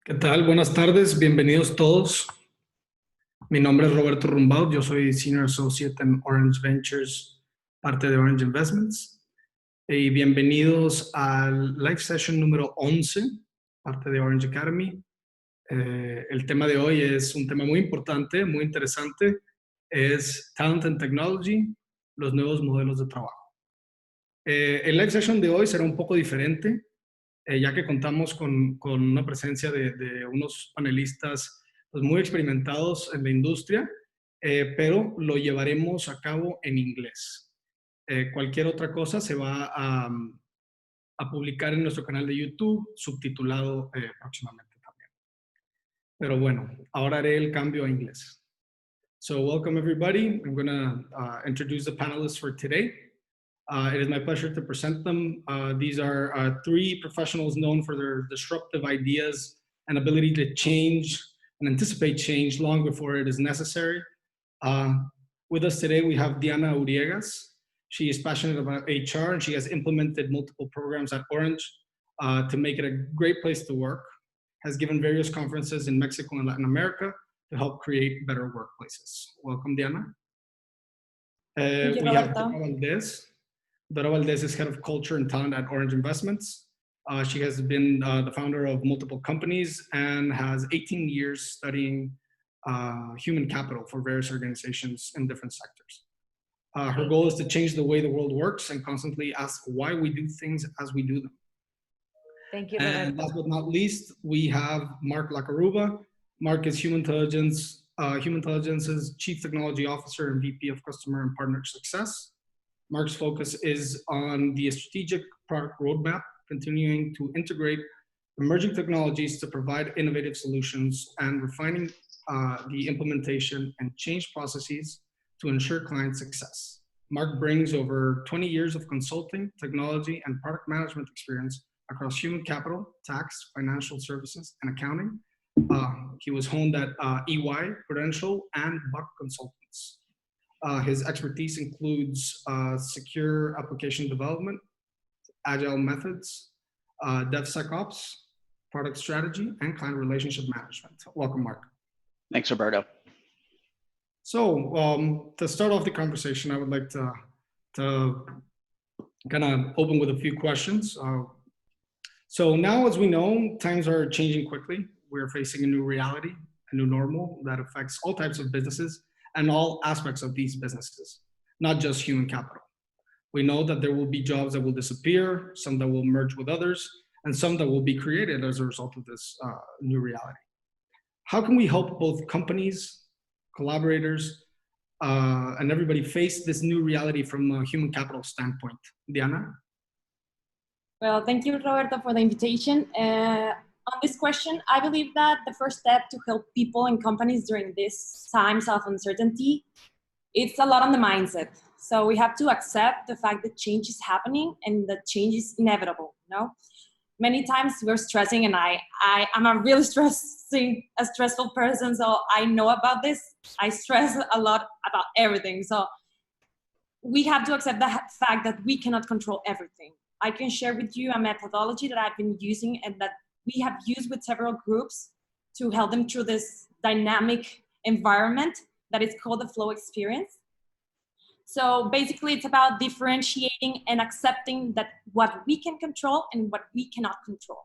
¿Qué tal? Buenas tardes, bienvenidos todos. Mi nombre es Roberto Rumbaud, yo soy Senior Associate en Orange Ventures, parte de Orange Investments. Y bienvenidos al live session número 11, parte de Orange Academy. El tema de hoy es un tema muy importante, muy interesante. Es Talent and Technology, los nuevos modelos de trabajo. El live session de hoy será un poco diferente, ya que contamos con una presencia de unos panelistas pues, muy experimentados en la industria, pero lo llevaremos a cabo en inglés. Cualquier otra cosa se va a publicar en nuestro canal de YouTube, subtitulado próximamente también. Pero bueno, ahora haré el cambio a inglés. So welcome everybody. I'm going to introduce the panelists for today. It is my pleasure to present them. These are three professionals known for their disruptive ideas and ability to change and anticipate change long before it is necessary. With us today, we have Diana Uriegas. She is passionate about HR and she has implemented multiple programs at Orange to make it a great place to work, has given various conferences in Mexico and Latin America to help create better workplaces. Welcome, Diana. Thank you, we have Roberto. Dora Valdez. Dora Valdez is Head of Culture and Talent at Orange Investments. She has been the founder of multiple companies and has 18 years studying human capital for various organizations in different sectors. Her goal is to change the way the world works and constantly ask why we do things as we do them. Thank you, And Roberto. last but not least, we have Mark Lacaruba. Mark is Human Intelligence's Chief Technology Officer and VP of Customer and Partner Success. Mark's focus is on the strategic product roadmap, continuing to integrate emerging technologies to provide innovative solutions and refining the implementation and change processes to ensure client success. Mark brings over 20 years of consulting, technology, and product management experience across human capital, tax, financial services, and accounting. He was honed at EY, Prudential, and Buck Consultants. His expertise includes secure application development, agile methods, DevSecOps, product strategy, and client relationship management. Welcome, Mark. Thanks, Roberto. So to start off the conversation, I would like to kind of open with a few questions. So now, as we know, times are changing quickly. We're facing a new reality, a new normal that affects all types of businesses and all aspects of these businesses, not just human capital. We know that there will be jobs that will disappear, some that will merge with others, and some that will be created as a result of this new reality. How can we help both companies, collaborators, and everybody face this new reality from a human capital standpoint? Diana? Well, thank you, Roberto, for the invitation. On this question, I believe that the first step to help people and companies during these times of uncertainty, it's a lot on the mindset. So we have to accept the fact that change is happening and that change is inevitable, you know? Many times we're stressing, and I'm a really stressful person, so I know about this. I stress a lot about everything. So we have to accept the fact that we cannot control everything. I can share with you a methodology that I've been using and that we have used with several groups to help them through this dynamic environment that is called the flow experience. So basically it's about differentiating and accepting that what we can control and what we cannot control.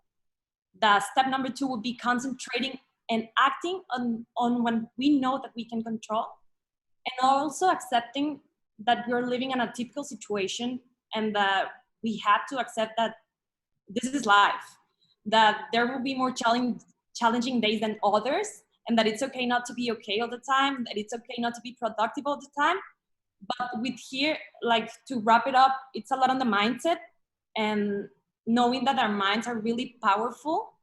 The step number 2 would be concentrating and acting on what we know that we can control, and also accepting that we're living in a typical situation and that we have to accept that this is life, that there will be more challenging days than others, and that it's okay not to be okay all the time, that it's okay not to be productive all the time. But with here, like to wrap it up, it's a lot on the mindset and knowing that our minds are really powerful.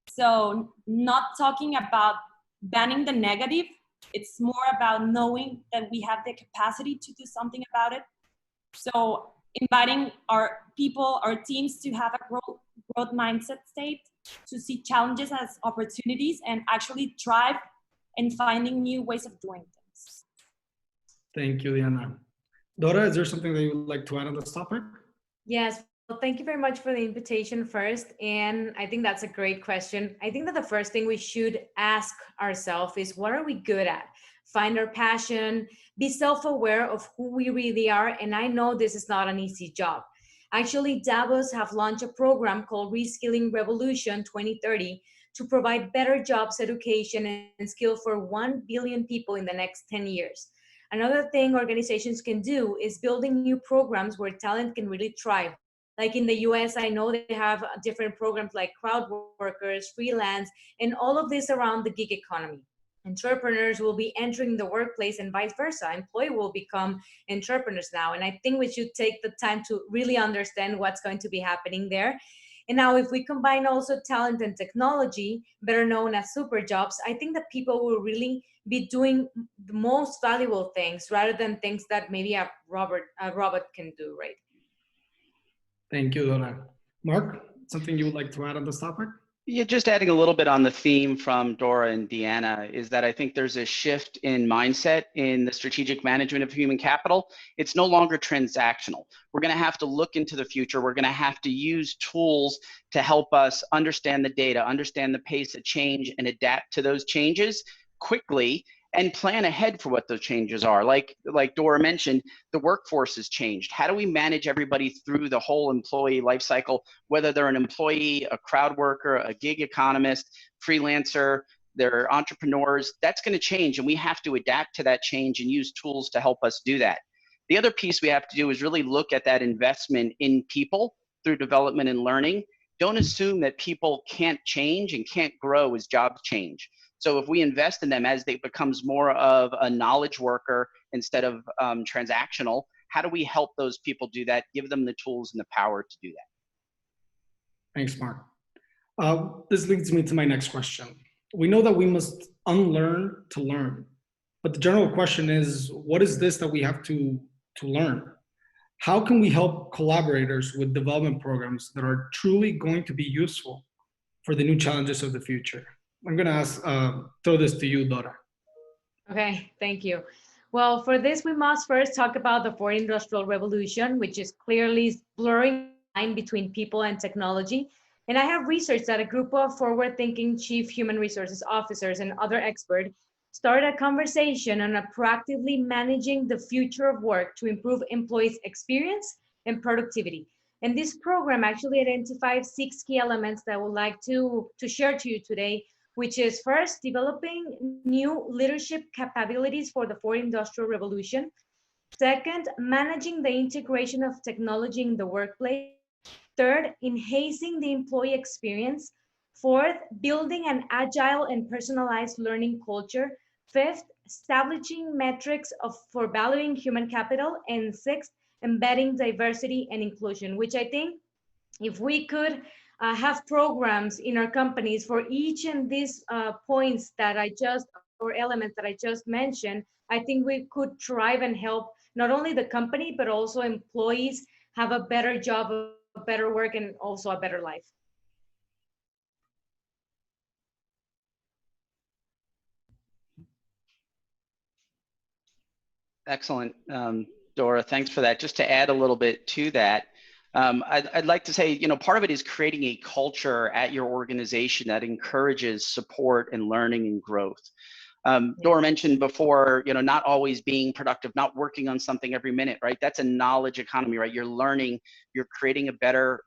So not talking about banning the negative, it's more about knowing that we have the capacity to do something about it. So inviting our people, our teams to have a growth mindset state, to see challenges as opportunities and actually thrive in finding new ways of doing things. Thank you, Diana. Dora, is there something that you would like to add on this topic? Yes, Well, thank you very much for the invitation first. And I think that's a great question. I think that the first thing we should ask ourselves is what are we good at? Find our passion, be self aware of who we really are. And I know this is not an easy job. Actually, Davos have launched a program called Reskilling Revolution 2030 to provide better jobs, education, and skill for 1 billion people in the next 10 years. Another thing organizations can do is building new programs where talent can really thrive. Like in the US, I know they have different programs like crowd workers, freelance, and all of this around the gig economy. Entrepreneurs will be entering the workplace and vice versa. Employee will become entrepreneurs now. And I think we should take the time to really understand what's going to be happening there. And now, if we combine also talent and technology, better known as super jobs, I think that people will really be doing the most valuable things rather than things that maybe a robot can do, right? Thank you, Dora. Mark, something you would like to add on this topic? Yeah, just adding a little bit on the theme from Dora and Deanna is that I think there's a shift in mindset in the strategic management of human capital. It's no longer transactional. We're going to have to look into the future. We're going to have to use tools to help us understand the data, understand the pace of change, and adapt to those changes quickly and plan ahead for what those changes are. Like Dora mentioned, the workforce has changed. How do we manage everybody through the whole employee life cycle, whether they're an employee, a crowd worker, a gig economist, freelancer, they're entrepreneurs? That's going to change, and we have to adapt to that change and use tools to help us do that. The other piece we have to do is really look at that investment in people through development and learning. Don't assume that people can't change and can't grow as jobs change. So if we invest in them as they becomes more of a knowledge worker instead of transactional, how do we help those people do that? Give them the tools and the power to do that. Thanks, Mark. This leads me to my next question. We know that we must unlearn to learn, but the general question is, what is this that we have to learn? How can we help collaborators with development programs that are truly going to be useful for the new challenges of the future? I'm going to throw this to you, Dora. Okay, thank you. Well, for this, we must first talk about the fourth industrial revolution, which is clearly blurring the line between people and technology. And I have researched that a group of forward-thinking chief human resources officers and other experts started a conversation on proactively managing the future of work to improve employees' experience and productivity. And this program actually identified 6 key elements that I would like to share to you today, which is first, developing new leadership capabilities for the fourth industrial revolution. Second, managing the integration of technology in the workplace. Third, enhancing the employee experience. Fourth, building an agile and personalized learning culture. Fifth, establishing metrics for valuing human capital. And sixth, embedding diversity and inclusion, which I think if we could have programs in our companies for each of these points that or elements that I just mentioned, I think we could thrive and help not only the company, but also employees have a better job, a better work, and also a better life. Excellent, Dora. Thanks for that. Just to add a little bit to that, I'd like to say, part of it is creating a culture at your organization that encourages support and learning and growth. Dora mentioned before, not always being productive, not working on something every minute, right? That's a knowledge economy, right? You're learning, you're creating a better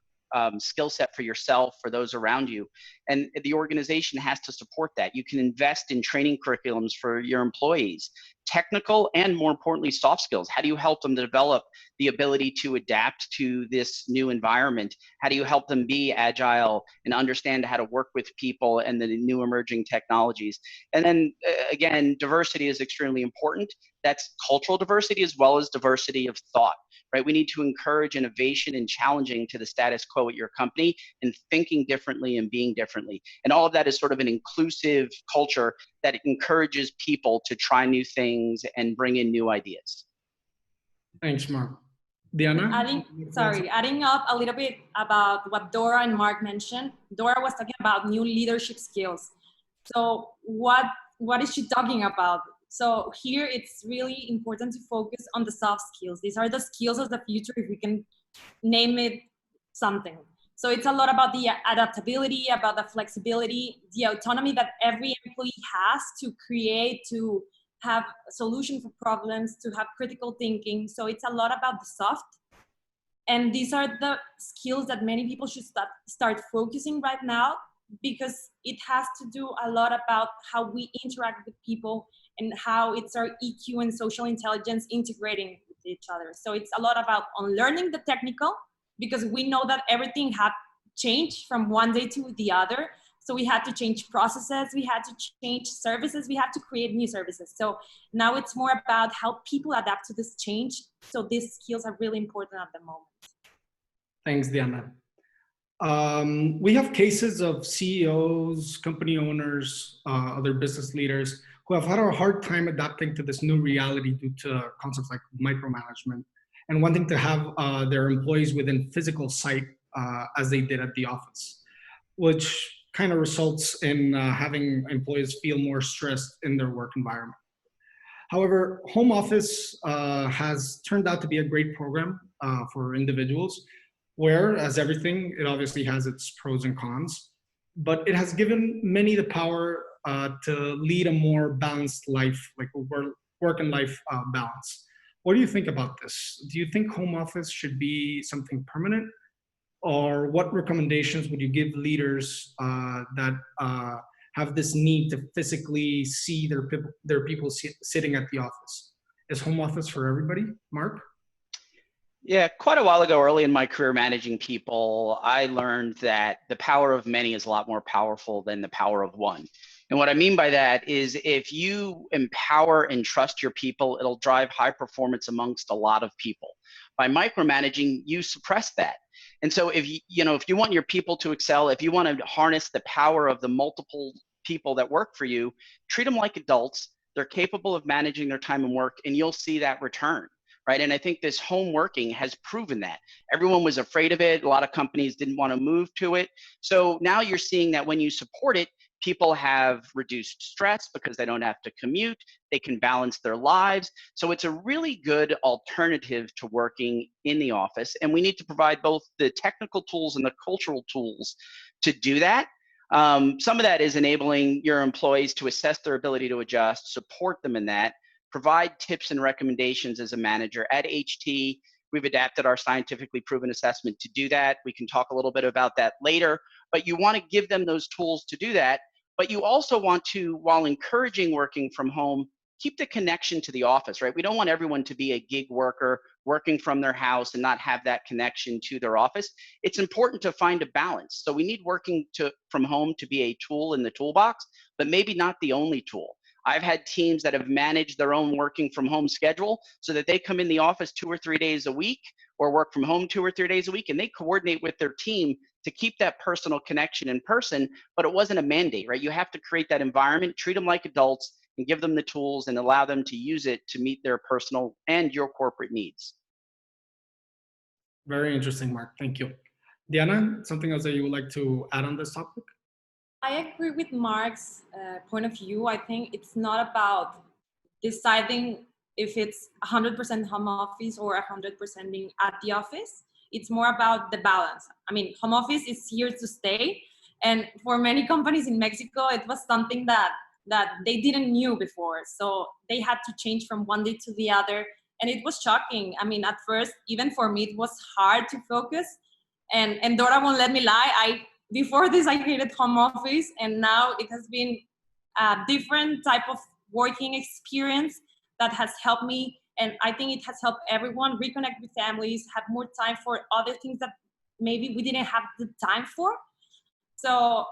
skill set for yourself, for those around you. And the organization has to support that. You can invest in training curriculums for your employees, technical and more importantly, soft skills. How do you help them develop the ability to adapt to this new environment? How do you help them be agile and understand how to work with people and the new emerging technologies? And then again, diversity is extremely important. That's cultural diversity as well as diversity of thought, right? We need to encourage innovation and challenging to the status quo at your company and thinking differently and being differently. And all of that is sort of an inclusive culture that encourages people to try new things and bring in new ideas. Thanks, Mark. Diana? Adding up a little bit about what Dora and Mark mentioned. Dora was talking about new leadership skills. So what is she talking about? So here it's really important to focus on the soft skills. These are the skills of the future, if we can name it something. So it's a lot about the adaptability, about the flexibility, the autonomy that every employee has to create, to have a solution for problems, to have critical thinking. So it's a lot about the soft. And these are the skills that many people should start focusing right now, because it has to do a lot about how we interact with people and how it's our EQ and social intelligence integrating with each other. So it's a lot about unlearning the technical, because we know that everything had changed from one day to the other. So we had to change processes, we had to change services, we have to create new services. So now it's more about how people adapt to this change. So these skills are really important at the moment. Thanks, Diana. We have cases of CEOs, company owners, other business leaders who have had a hard time adapting to this new reality due to concepts like micromanagement and wanting to have their employees within physical sight as they did at the office, which kind of results in having employees feel more stressed in their work environment. However, home office has turned out to be a great program for individuals, where, as everything, it obviously has its pros and cons, but it has given many the power to lead a more balanced life, like a work and life balance. What do you think about this? Do you think home office should be something permanent? Or what recommendations would you give leaders that have this need to physically see their people sitting at the office? Is home office for everybody? Mark? Yeah, quite a while ago, early in my career managing people, I learned that the power of many is a lot more powerful than the power of one. And what I mean by that is if you empower and trust your people, it'll drive high performance amongst a lot of people. By micromanaging, you suppress that. And so if you want your people to excel, if you want to harness the power of the multiple people that work for you, treat them like adults. They're capable of managing their time and work, and you'll see that return. Right. And I think this home working has proven that. Everyone was afraid of it. A lot of companies didn't want to move to it. So now you're seeing that when you support it, people have reduced stress because they don't have to commute. They can balance their lives. So it's a really good alternative to working in the office. And we need to provide both the technical tools and the cultural tools to do that. Some of that is enabling your employees to assess their ability to adjust, support them in that. Provide tips and recommendations as a manager. At HT, we've adapted our scientifically proven assessment to do that. We can talk a little bit about that later, but you want to give them those tools to do that. But you also want to, while encouraging working from home, keep the connection to the office, right? We don't want everyone to be a gig worker working from their house and not have that connection to their office. It's important to find a balance. So we need working from home to be a tool in the toolbox, but maybe not the only tool. I've had teams that have managed their own working from home schedule so that they come in the office 2 or 3 days a week or work from home 2 or 3 days a week, and they coordinate with their team to keep that personal connection in person, but it wasn't a mandate, right? You have to create that environment, treat them like adults, and give them the tools and allow them to use it to meet their personal and your corporate needs. Very interesting, Mark. Thank you. Diana, something else that you would like to add on this topic? I agree with Mark's point of view. I think it's not about deciding if it's 100% home office or 100% being at the office. It's more about the balance. I mean, home office is here to stay. And for many companies in Mexico, it was something that they didn't knew before. So they had to change from one day to the other. And it was shocking. I mean, at first, even for me, it was hard to focus. And Dora won't let me lie. Before this, I hated home office, and now it has been a different type of working experience that has helped me, and I think it has helped everyone reconnect with families, have more time for other things that maybe we didn't have the time for. So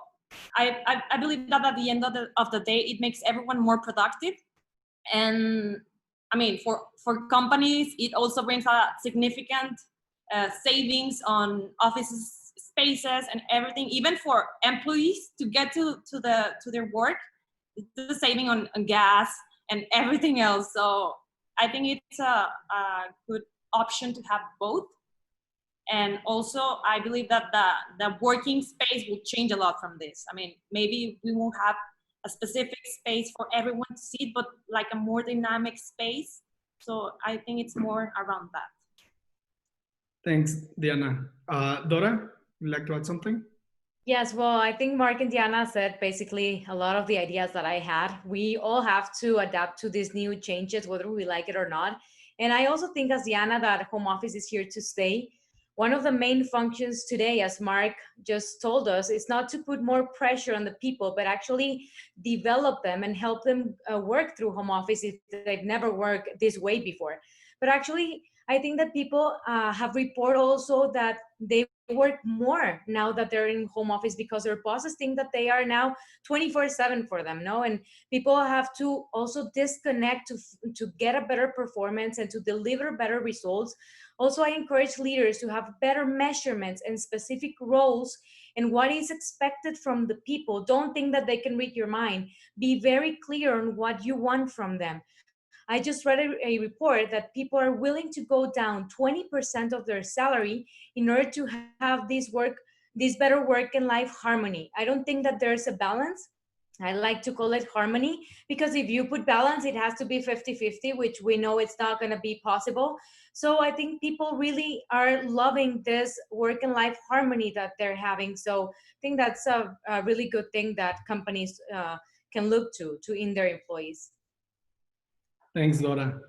I believe that at the end of the day, it makes everyone more productive. And I mean, for companies, it also brings a significant savings on offices spaces and everything, even for employees to get to their work, the saving on gas and everything else. So I think it's a good option to have both. And also I believe that the working space will change a lot from this. I mean, maybe we won't have a specific space for everyone to sit, but like a more dynamic space. So I think it's more around that. Thanks, Diana. Dora, would you like to add something? Yes, well, I think Mark and Diana said basically a lot of the ideas that I had. We all have to adapt to these new changes, whether we like it or not. And I also think, as Diana, that home office is here to stay. One of the main functions today, as Mark just told us, is not to put more pressure on the people, but actually develop them and help them work through home office if they've never worked this way before. But actually, I think that people have reported also that they work more now that they're in home office because their bosses think that they are now 24/7 for them, no? And people have to also disconnect to get a better performance and to deliver better results. Also, I encourage leaders to have better measurements and specific roles and what is expected from the people. Don't think that they can read your mind. Be very clear on what you want from them. I just read a report that people are willing to go down 20% of their salary in order to have this better work and life harmony. I don't think that there's a balance. I like to call it harmony because if you put balance, it has to be 50-50, which we know it's not going to be possible. So I think people really are loving this work and life harmony that they're having. So I think that's a really good thing that companies can look to in their employees. Thanks, Dora.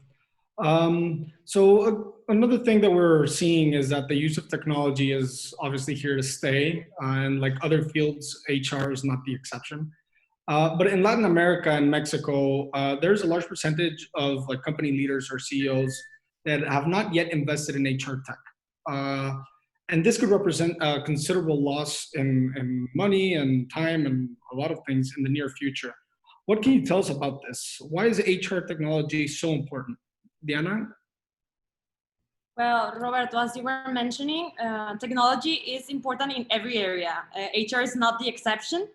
Another thing that we're seeing is that the use of technology is obviously here to stay, and like other fields, HR is not the exception. But in Latin America and Mexico, there's a large percentage of like company leaders or CEOs that have not yet invested in HR tech. And this could represent a considerable loss in money and time and a lot of things in the near future. What can you tell us about this? Why is HR technology so important? Diana? Well, Roberto, as you were mentioning, technology is important in every area. HR is not the exception.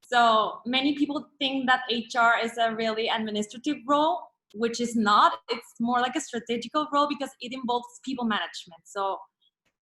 So many people think that HR is a really administrative role, which is not. It's more like a strategical role because it involves people management. So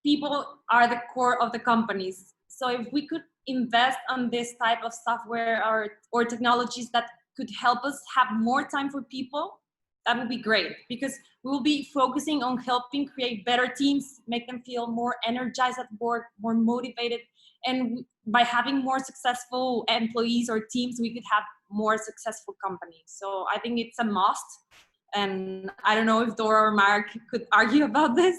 people are the core of the companies. So if we could invest on this type of software or technologies that could help us have more time for people, that would be great because we will be focusing on helping create better teams, make them feel more energized at work, more motivated. And by having more successful employees or teams, we could have more successful companies. So I think it's a must. And I don't know if Dora or Mark could argue about this.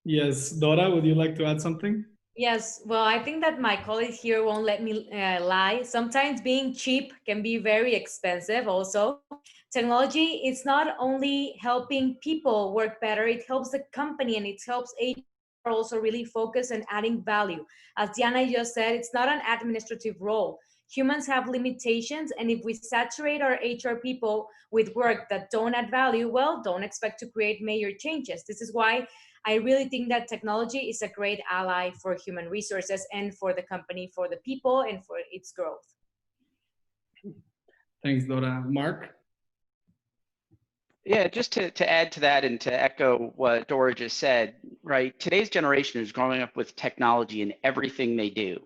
Yes, Dora, would you like to add something? Yes, well, I think that my colleagues here won't let me lie. Sometimes being cheap can be very expensive also. Technology is not only helping people work better, it helps the company and it helps HR also really focus on adding value. As Diana just said, it's not an administrative role. Humans have limitations, and if we saturate our HR people with work that don't add value, well, don't expect to create major changes. This is why I really think that technology is a great ally for human resources and for the company, for the people, and for its growth. Thanks, Dora. Mark? Yeah, just to add to that and to echo what Dora just said, right? Today's generation is growing up with technology in everything they do.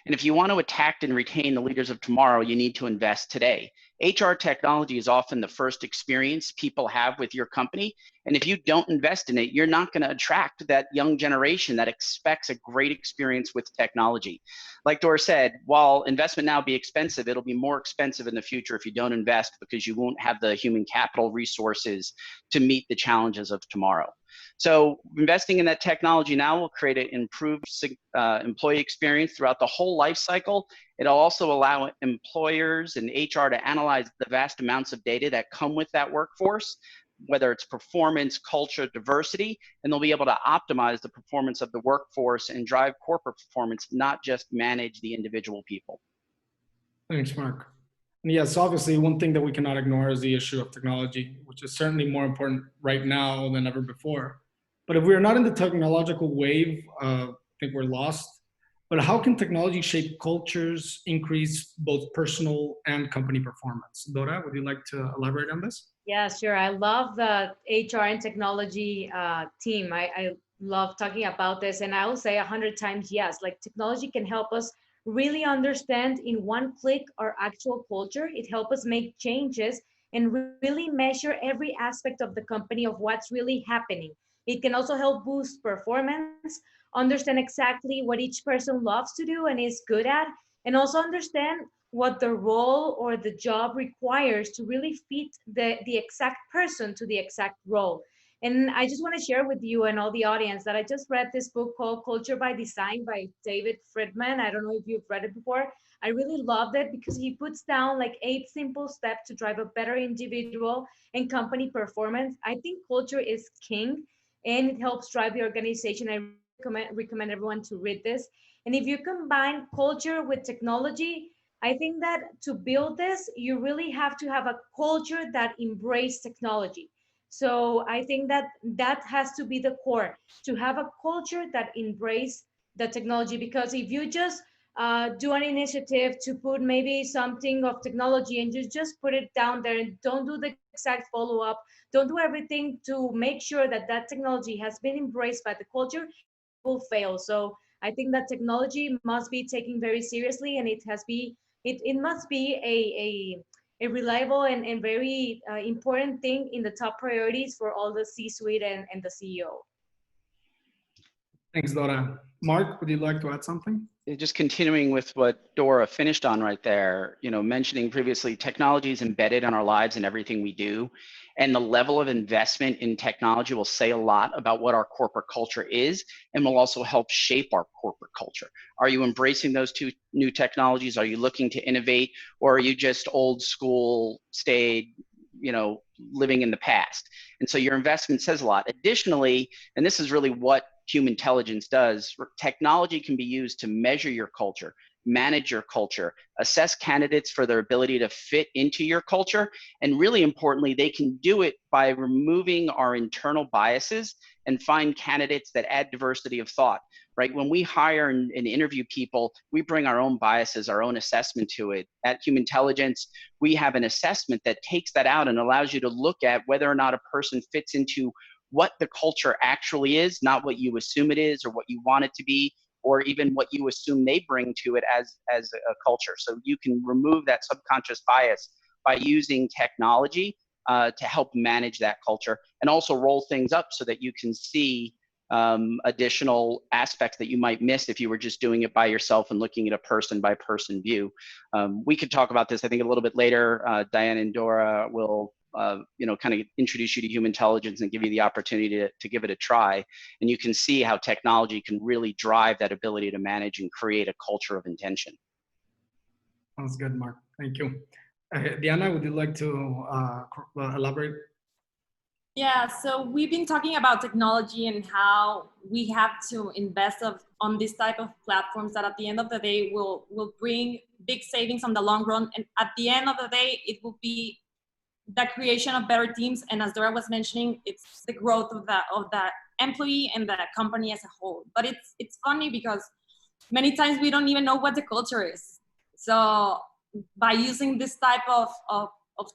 And if you want to attract and retain the leaders of tomorrow, you need to invest today. HR technology is often the first experience people have with your company. And if you don't invest in it, you're not going to attract that young generation that expects a great experience with technology. Like Dora said, while investment now be expensive, it'll be more expensive in the future if you don't invest because you won't have the human capital resources to meet the challenges of tomorrow. So investing in that technology now will create an improved employee experience throughout the whole life cycle. It'll also allow employers and HR to analyze the vast amounts of data that come with that workforce, whether it's performance, culture, diversity, and they'll be able to optimize the performance of the workforce and drive corporate performance, not just manage the individual people. Thanks, Mark. And yes, obviously, one thing that we cannot ignore is the issue of technology, which is certainly more important right now than ever before. But if we are not in the technological wave, I think we're lost. But how can technology shape cultures, increase both personal and company performance? Dora, would you like to elaborate on this? Yeah, sure. I love the HR and technology team. I love talking about this. And I will say 100 times yes. Like technology can help us really understand in one click our actual culture. It helps us make changes and really measure every aspect of the company of what's really happening. It can also help boost performance, understand exactly what each person loves to do and is good at, and also understand what the role or the job requires to really fit the exact person to the exact role. And I just want to share with you and all the audience that I just read this book called Culture by Design by David Friedman. I don't know if you've read it before. I really loved it because he puts down like 8 simple steps to drive a better individual and company performance. I think culture is king and it helps drive the organization. I recommend everyone to read this. And if you combine culture with technology, I think that to build this, you really have to have a culture that embraces technology. So I think that that has to be the core, to have a culture that embrace the technology. Because if you just do an initiative to put maybe something of technology and you just put it down there and don't do the exact follow up, don't do everything to make sure that that technology has been embraced by the culture, will fail. So I think that technology must be taken very seriously, and it must be a reliable and very important thing in the top priorities for all the C-suite and the CEO. Thanks, Dora. Mark, would you like to add something? Just continuing with what Dora finished on right there, mentioning previously, technology is embedded in our lives and everything we do. And the level of investment in technology will say a lot about what our corporate culture is and will also help shape our corporate culture. Are you embracing those two new technologies? Are you looking to innovate, or are you just old school, stayed, living in the past? And so your investment says a lot. Additionally, and this is really what human intelligence does, technology can be used to measure your culture, manage your culture, assess candidates for their ability to fit into your culture, and really importantly, they can do it by removing our internal biases and find candidates that add diversity of thought, right? When we hire and interview people, we bring our own biases, our own assessment to it. At Human Intelligence, we have an assessment that takes that out and allows you to look at whether or not a person fits into what the culture actually is, not what you assume it is or what you want it to be, or even what you assume they bring to it as a culture. So you can remove that subconscious bias by using technology to help manage that culture, and also roll things up so that you can see additional aspects that you might miss if you were just doing it by yourself and looking at a person by person view. We could talk about this, I think, a little bit later. Diane and Dora will kind of introduce you to human intelligence and give you the opportunity to give it a try. And you can see how technology can really drive that ability to manage and create a culture of intention. Sounds good, Mark. Thank you. Diana, would you like to elaborate? Yeah, so we've been talking about technology and how we have to invest on this type of platforms that at the end of the day will bring big savings on the long run. And at the end of the day, it will be the creation of better teams. And as Dora was mentioning, it's the growth of the employee and the company as a whole. But it's funny because many times we don't even know what the culture is. So by using this type of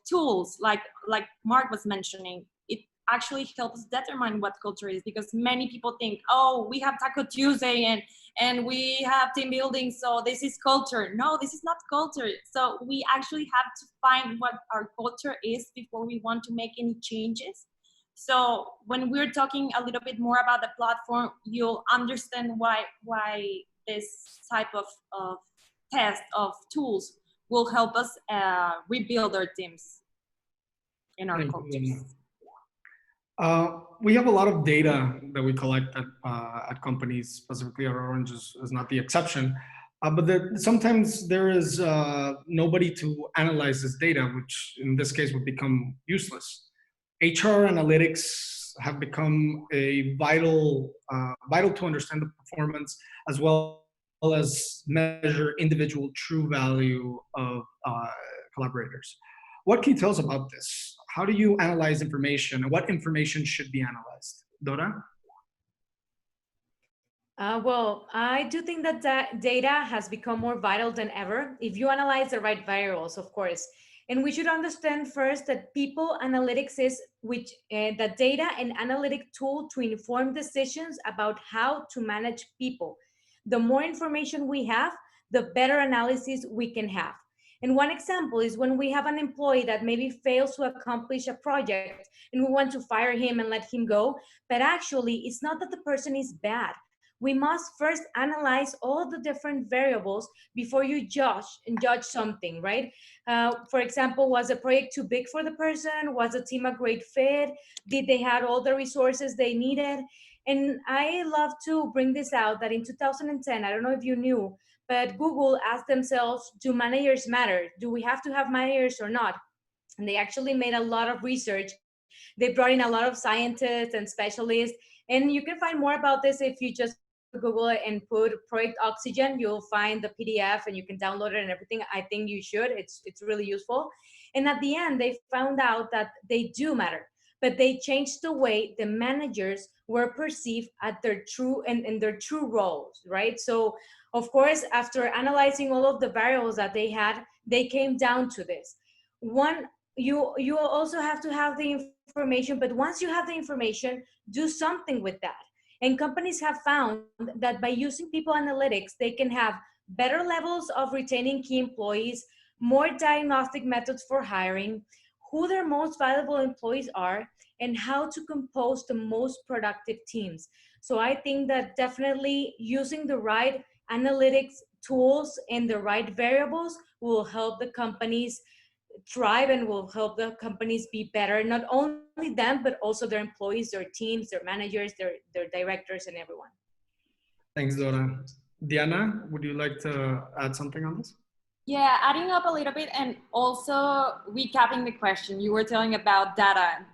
tools, like Mark was mentioning, it actually helps determine what culture is, because many people think, oh, we have Taco Tuesday and we have team building, so this is culture. No, this is not culture. So we actually have to find what our culture is before we want to make any changes. So when we're talking a little bit more about the platform, you'll understand why this type of test of tools will help us rebuild our teams in our cultures. We have a lot of data that we collect at companies, specifically at Orange is not the exception. But sometimes there is nobody to analyze this data, which in this case would become useless. HR analytics have become a vital to understand the performance, as well as measure individual true value of collaborators. What can you tell us about this? How do you analyze information, and what information should be analyzed? Dora? Well, I do think that data has become more vital than ever if you analyze the right variables, of course. And we should understand first that people analytics is the data and analytic tool to inform decisions about how to manage people. The more information we have, the better analysis we can have. And one example is when we have an employee that maybe fails to accomplish a project and we want to fire him and let him go, but actually it's not that the person is bad. We must first analyze all the different variables before you judge something, right? For example, was the project too big for the person? Was the team a great fit? Did they have all the resources they needed? And I love to bring this out that in 2010, I don't know if you knew, but Google asked themselves, do managers matter? Do we have to have managers or not? And they actually made a lot of research. They brought in a lot of scientists and specialists. And you can find more about this if you just Google it and put Project Oxygen. You'll find the PDF and you can download it and everything. I think you should. It's really useful. And at the end, they found out that they do matter, but they changed the way the managers were perceived at their true and their true roles, right? So, of course, after analyzing all of the variables that they had, they came down to this. One, you also have to have the information, but once you have the information, do something with that. And companies have found that by using people analytics, they can have better levels of retaining key employees, more diagnostic methods for hiring, who their most valuable employees are, and how to compose the most productive teams. So I think that definitely using the right analytics tools and the right variables will help the companies thrive and will help the companies be better, not only them, but also their employees, their teams, their managers, their directors, and everyone. Thanks, Dora. Diana, would you like to add something on this? Yeah, adding up a little bit and also recapping the question, you were telling about data.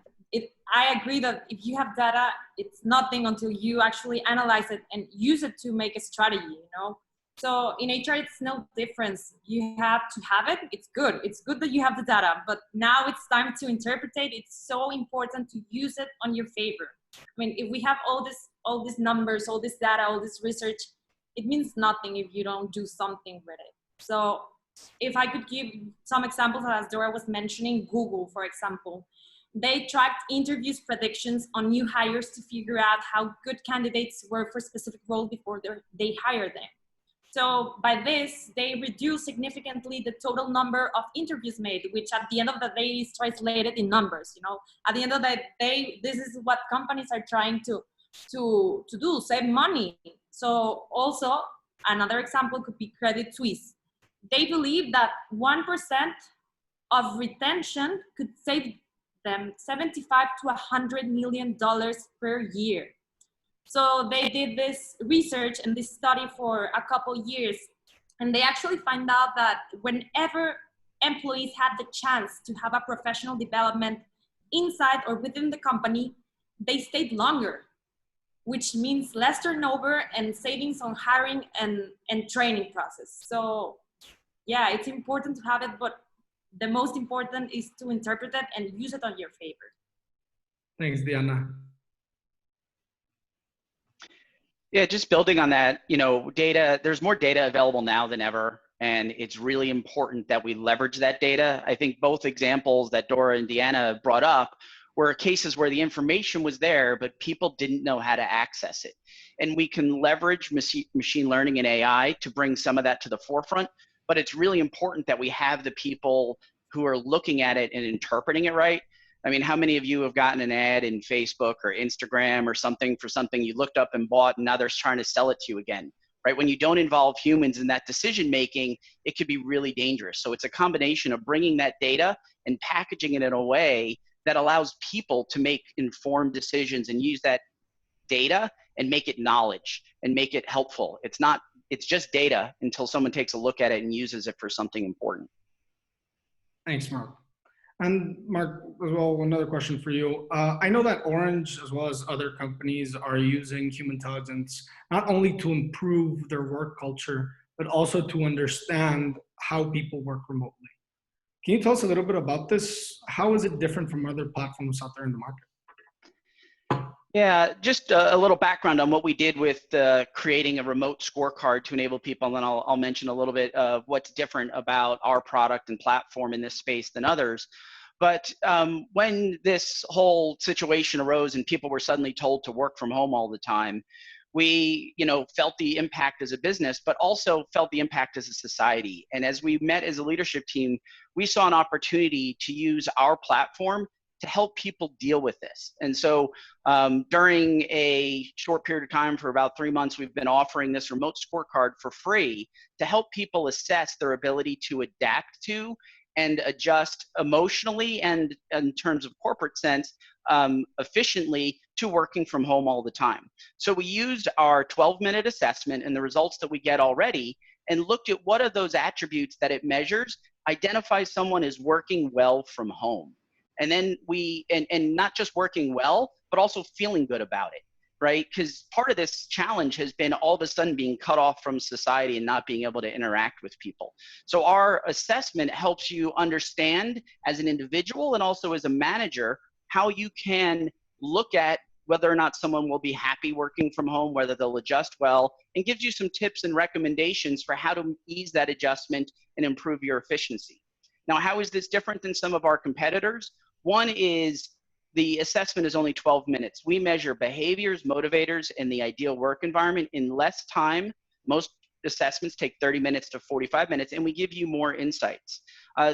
I agree that if you have data, it's nothing until you actually analyze it and use it to make a strategy, you know? So in HR, it's no difference. You have to have it. It's good. It's good that you have the data, but now it's time to interpret it. It's so important to use it on your favor. I mean, if we have all these numbers, all this data, all this research, it means nothing if you don't do something with it. So if I could give some examples, as Dora was mentioning, Google, for example, they tracked interviews predictions on new hires to figure out how good candidates were for specific roles before they hired them. So by this, they reduced significantly the total number of interviews made, which at the end of the day is translated in numbers. You know, at the end of the day, this is what companies are trying to do, save money. So also another example could be Credit Suisse. They believe that 1% of retention could save them $75 to $100 million per year. So they did this research and this study for a couple years, and they actually find out that whenever employees had the chance to have a professional development inside or within the company, they stayed longer, which means less turnover and savings on hiring and training process. So yeah, it's important to have it, but the most important is to interpret it and use it on your favor. Thanks, Diana. Yeah, just building on that, you know, data, there's more data available now than ever, and it's really important that we leverage that data. I think both examples that Dora and Deanna brought up were cases where the information was there, but people didn't know how to access it. And we can leverage machine learning and AI to bring some of that to the forefront, but it's really important that we have the people who are looking at it and interpreting it right. I mean, how many of you have gotten an ad in Facebook or Instagram or something for something you looked up and bought, and now they're trying to sell it to you again, right? When you don't involve humans in that decision making, it could be really dangerous. So it's a combination of bringing that data and packaging it in a way that allows people to make informed decisions and use that data and make it knowledge and make it helpful. It's just data until someone takes a look at it and uses it for something important. Thanks, Mark. And Mark, as well, another question for you. I know that Orange, as well as other companies, are using human intelligence not only to improve their work culture, but also to understand how people work remotely. Can you tell us a little bit about this? How is it different from other platforms out there in the market? Yeah, just a little background on what we did with creating a remote scorecard to enable people, and then I'll mention a little bit of what's different about our product and platform in this space than others. But when this whole situation arose and people were suddenly told to work from home all the time, we, felt the impact as a business, but also felt the impact as a society. And as we met as a leadership team, we saw an opportunity to use our platform to help people deal with this. And so during a short period of time, for about 3 months, we've been offering this remote scorecard for free to help people assess their ability to adapt to and adjust emotionally and in terms of corporate sense, efficiently to working from home all the time. So we used our 12-minute assessment and the results that we get already and looked at what are those attributes that it measures, identify someone is working well from home. And then and not just working well, but also feeling good about it, right? Because part of this challenge has been all of a sudden being cut off from society and not being able to interact with people. So our assessment helps you understand as an individual and also as a manager how you can look at whether or not someone will be happy working from home, whether they'll adjust well, and gives you some tips and recommendations for how to ease that adjustment and improve your efficiency. Now, how is this different than some of our competitors? One is the assessment is only 12 minutes. We measure behaviors, motivators, and the ideal work environment in less time. Most assessments take 30 minutes to 45 minutes, and we give you more insights.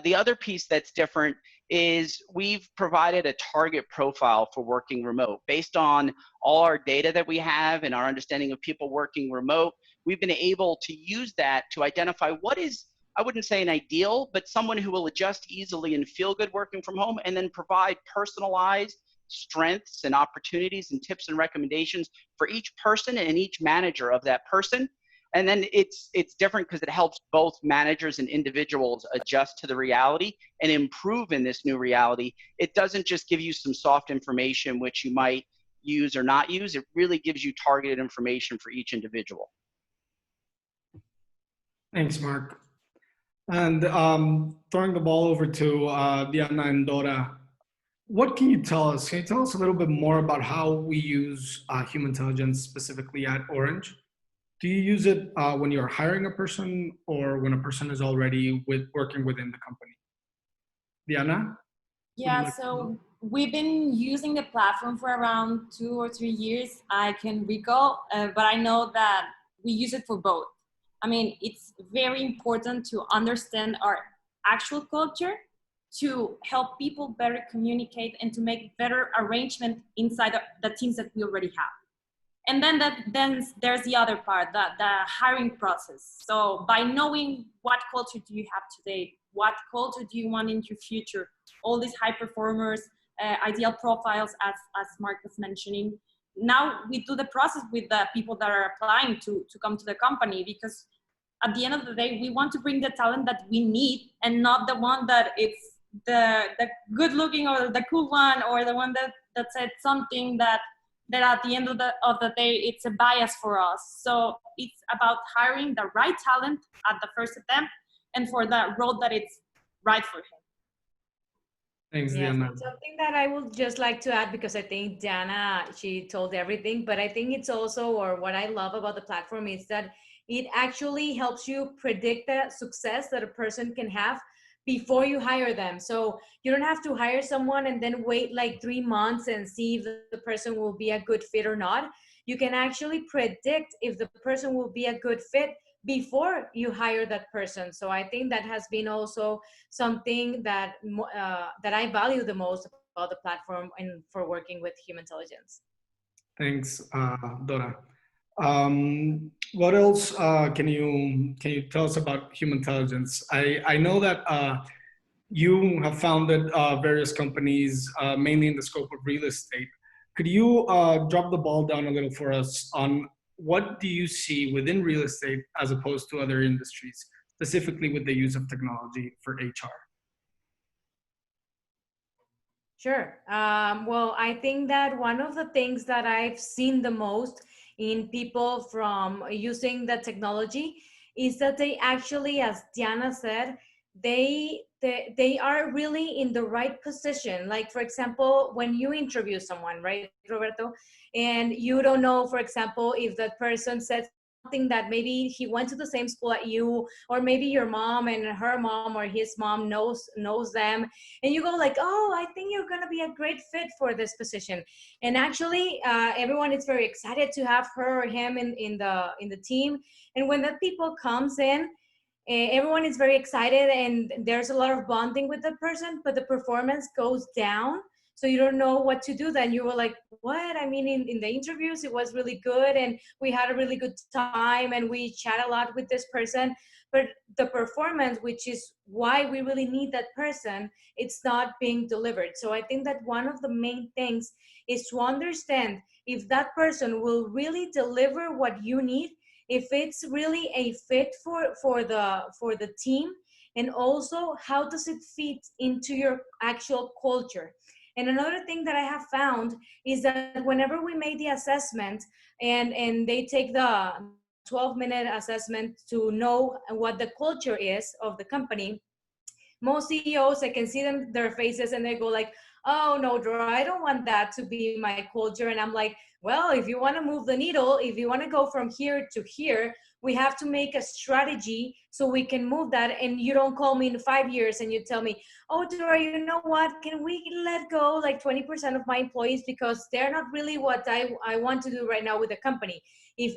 The other piece that's different is we've provided a target profile for working remote. Based on all our data that we have and our understanding of people working remote, we've been able to use that to identify what is, I wouldn't say an ideal, but someone who will adjust easily and feel good working from home, and then provide personalized strengths and opportunities and tips and recommendations for each person and each manager of that person. And then it's different because it helps both managers and individuals adjust to the reality and improve in this new reality. It doesn't just give you some soft information which you might use or not use. It really gives you targeted information for each individual. Thanks, Mark. And throwing the ball over to Diana and Dora, what can you tell us? Can you tell us a little bit more about how we use human intelligence specifically at Orange? Do you use it when you're hiring a person or when a person is already working within the company? Diana? Yeah, so we've been using the platform for around 2 or 3 years, I can recall, but I know that we use it for both. I mean, it's very important to understand our actual culture, to help people better communicate and to make better arrangement inside the teams that we already have. And then there's the other part, the hiring process. So by knowing what culture do you have today, what culture do you want in your future, all these high performers, ideal profiles, as Mark was mentioning. Now we do the process with the people that are applying to come to the company, because at the end of the day, we want to bring the talent that we need and not the one that it's the good looking or the cool one or the one that said something that at the end of the day, it's a bias for us. So it's about hiring the right talent at the first attempt and for the role that it's right for him. Thanks, Yes, Diana. something that I would just like to add, because I think Diana, she told everything, but I think it's also, or what I love about the platform is that it actually helps you predict the success that a person can have before you hire them. So you don't have to hire someone and then wait like 3 months and see if the person will be a good fit or not. You can actually predict if the person will be a good fit before you hire that person. So I think that has been also something that that I value the most about the platform and for working with human intelligence. Thanks, Dora. What else can you tell us about human intelligence? I know that you have founded various companies, mainly in the scope of real estate. Could you drop the ball down a little for us on what do you see within real estate as opposed to other industries, specifically with the use of technology for HR? Sure. Well, I think that one of the things that I've seen the most in people from using the technology is that they actually, as Diana said, they are really in the right position. Like, for example, when you interview someone, right, Roberto, and you don't know, for example, if that person said that maybe he went to the same school at you, or maybe your mom and her mom or his mom knows them, and you go like, oh, I think you're going to be a great fit for this position. And actually everyone is very excited to have her or him in the team. And when that people comes in, everyone is very excited and there's a lot of bonding with the person, but the performance goes down. So you don't know what to do. Then you were like, what? I mean, in the interviews, it was really good and we had a really good time and we chat a lot with this person. But the performance, which is why we really need that person, it's not being delivered. So I think that one of the main things is to understand if that person will really deliver what you need, if it's really a fit for the team, and also how does it fit into your actual culture. And another thing that I have found is that whenever we make the assessment and they take the 12-minute assessment to know what the culture is of the company, most CEOs, I can see them, their faces, and they go like, oh no, Dora, I don't want that to be my culture. And I'm like, well, if you want to move the needle, if you want to go from here to here, we have to make a strategy so we can move that. And you don't call me in 5 years and you tell me, oh, Dora, you know what? Can we let go like 20% of my employees because they're not really what I want to do right now with the company. If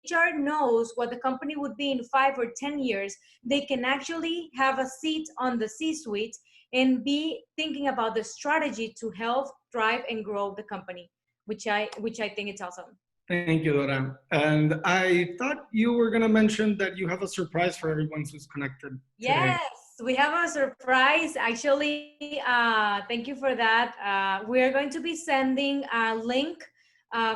HR knows what the company would be in 5 or 10 years, they can actually have a seat on the C-suite and be thinking about the strategy to help drive and grow the company, which I think it's awesome. Thank you, Dora. And I thought you were going to mention that you have a surprise for everyone who's connected today. Yes, we have a surprise. Actually, thank you for that. We are going to be sending a link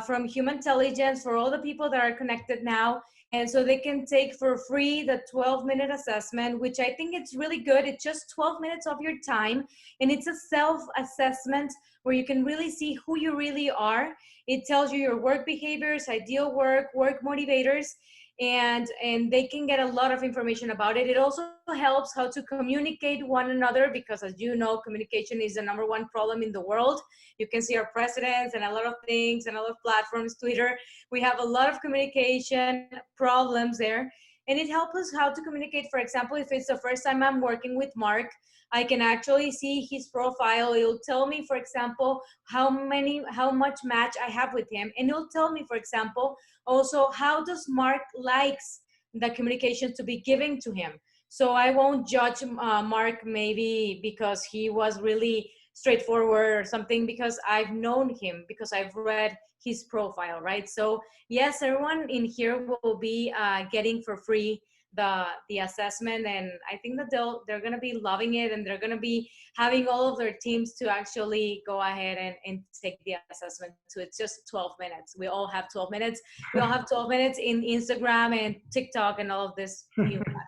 from Human Intelligence for all the people that are connected now. And so they can take for free the 12-minute assessment, which I think it's really good. It's just 12 minutes of your time. And it's a self-assessment where you can really see who you really are. It tells you your work behaviors, ideal work motivators, and they can get a lot of information about it. It also helps how to communicate one another, because as you know, communication is the #1 problem in the world. You can see our presidents and a lot of things and a lot of platforms, Twitter. We have a lot of communication problems there. And it helps us how to communicate. For example, if it's the first time I'm working with Mark, I can actually see his profile. It'll tell me, for example, how much match I have with him. And it'll tell me, for example, also how does Mark likes the communication to be given to him. So I won't judge Mark maybe because he was really straightforward or something, because I've known him, because I've read his profile, right? So yes, everyone in here will be getting for free the assessment, and I think that they're going to be loving it, and they're going to be having all of their teams to actually go ahead and take the assessment. So it's just 12 minutes. We all have 12 minutes. We all have 12 minutes in Instagram and TikTok and all of this new platforms.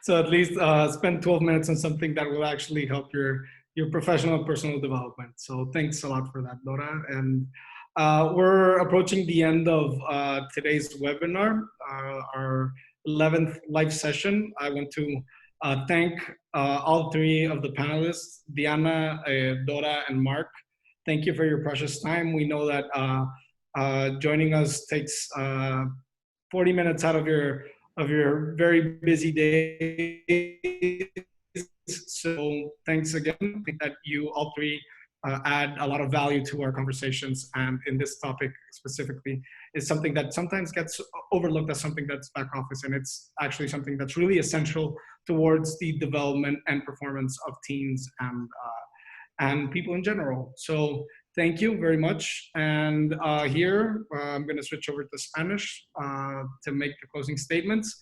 So at least spend 12 minutes on something that will actually help your professional and personal development. So thanks a lot for that, Dora. And we're approaching the end of today's webinar, our 11th live session. I want to thank all three of the panelists, Diana, Dora, and Mark. Thank you for your precious time. We know that joining us takes 40 minutes out of your very busy day. So thanks again. I think that you all three add a lot of value to our conversations, and in this topic specifically is something that sometimes gets overlooked as something that's back office, and it's actually something that's really essential towards the development and performance of teams and people in general. So thank you very much. And here I'm going to switch over to Spanish to make the closing statements.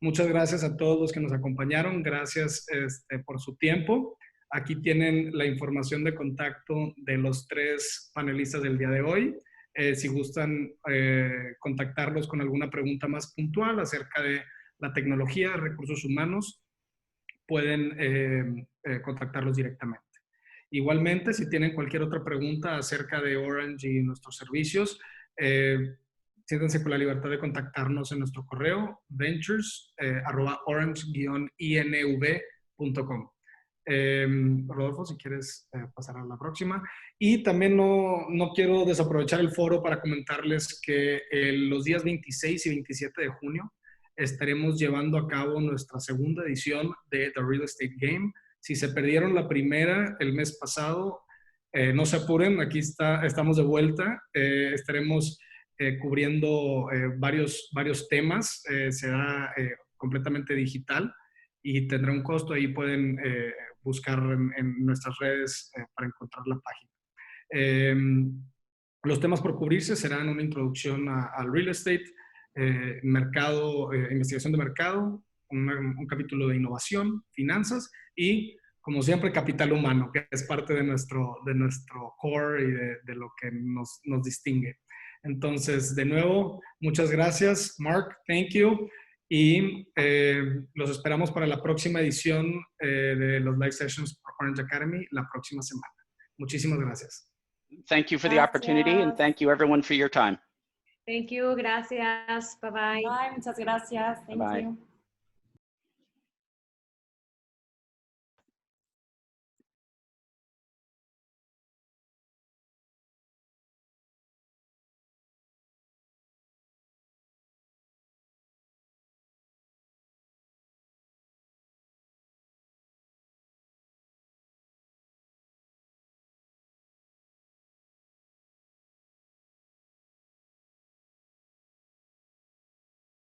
Muchas gracias a todos los que nos acompañaron. Gracias por su tiempo. Aquí tienen la información de contacto de los 3 panelistas del día de hoy. Si gustan contactarlos con alguna pregunta más puntual acerca de la tecnología, recursos humanos, pueden contactarlos directamente. Igualmente, si tienen cualquier otra pregunta acerca de Orange y nuestros servicios, siéntanse con la libertad de contactarnos en nuestro correo ventures@orange-inv.com. Rodolfo, si quieres pasar a la próxima. Y también no quiero desaprovechar el foro para comentarles que los días 26 y 27 de junio estaremos llevando a cabo nuestra segunda edición de The Real Estate Game. Si se perdieron la primera el mes pasado, no se apuren, aquí estamos de vuelta. Estaremos cubriendo varios temas. Será completamente digital y tendrá un costo. Ahí pueden buscar en nuestras redes para encontrar la página. Los temas por cubrirse serán una introducción al real estate, mercado, investigación de mercado, un capítulo de innovación, finanzas y, como siempre, capital humano, que es parte de nuestro core y de lo que nos distingue. Entonces, de nuevo, muchas gracias, Mark, thank you. Y los esperamos para la próxima edición de los live sessions por Orange Academy la próxima semana. Muchísimas gracias. Thank you for the opportunity, and thank you everyone for your time. Thank you. Gracias. Bye-bye. Bye. Muchas gracias. Thank Bye-bye. you.